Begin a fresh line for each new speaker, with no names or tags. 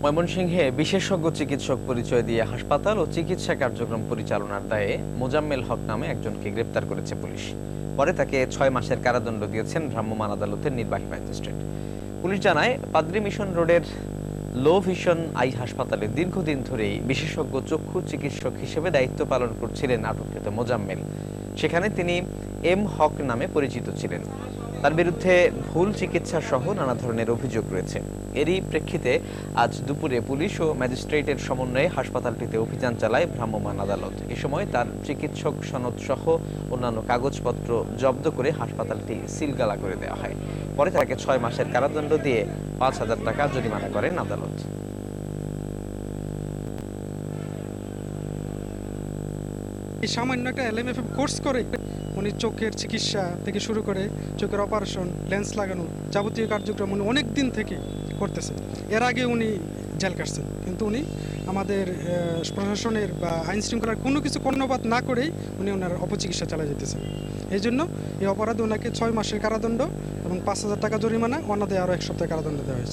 ময়মনসিংহে বিশেষজ্ঞ চিকিৎসক পরিচয় দিয়ে হাসপাতাল ও চিকিৎসা কার্যক্রম পরিচালনার দায়ে মোজাম্মেল হক নামে একজনকে গ্রেপ্তার করেছে পুলিশ। পরে তাকে ৬ মাসের কারাদণ্ড দিয়েছেন ভ্রাম্যমাণ আদালতের নির্বাহী ম্যাজিস্ট্রেট। পুলিশ জানায়, পাদ্রী মিশন রোডের লো ভিশন আই হাসপাতালে দীর্ঘদিন ধরেই বিশেষজ্ঞ চক্ষু চিকিৎসক হিসেবে দায়িত্ব পালন করছিলেন আটককৃত মোজাম্মেল। সেখানে তিনি এম হক নামে পরিচিত ছিলেন। তার বিরুদ্ধে ভুল চিকিৎসা সহ নানা ধরনের অভিযোগ রয়েছে। এরই প্রেক্ষিতে আজ দুপুরে পুলিশ ও ম্যাজিস্ট্রেটের সমন্বয়ে হাসপাতালটিতে অভিযান চালায় ভ্রাম্যমাণ আদালত। এ সময় তার চিকিৎসক সনদ সহ অন্যান্য কাগজপত্র জব্দ করে হাসপাতালটি সিলগালা করে দেওয়া হয়। পরে তাকে ৬ মাসের কারাদণ্ড দিয়ে ৫,০০০ টাকা জরিমানা করেন আদালত।
এই সামান্য একটা এলএমএফ কোর্স করে উনি চোখের চিকিৎসা থেকে শুরু করে চোখের অপারেশন, লেন্স লাগানো, যাবতীয় কার্যক্রম উনি অনেক দিন থেকে করতেছে। এর আগে উনি জেল কাটছেন, কিন্তু উনি আমাদের প্রশাসনের বা আইন শৃঙ্খলার কোনো কিছু কর্ণপাত না করেই উনি ওনার অপচিকিৎসা চালিয়ে যেতেছেন। এই জন্য এই অপরাধে ওনাকে ৬ মাসের কারাদণ্ড এবং ৫,০০০ টাকা জরিমানা, অন্যদের আরও ১ সপ্তাহ কারাদণ্ড দেওয়া হয়েছে।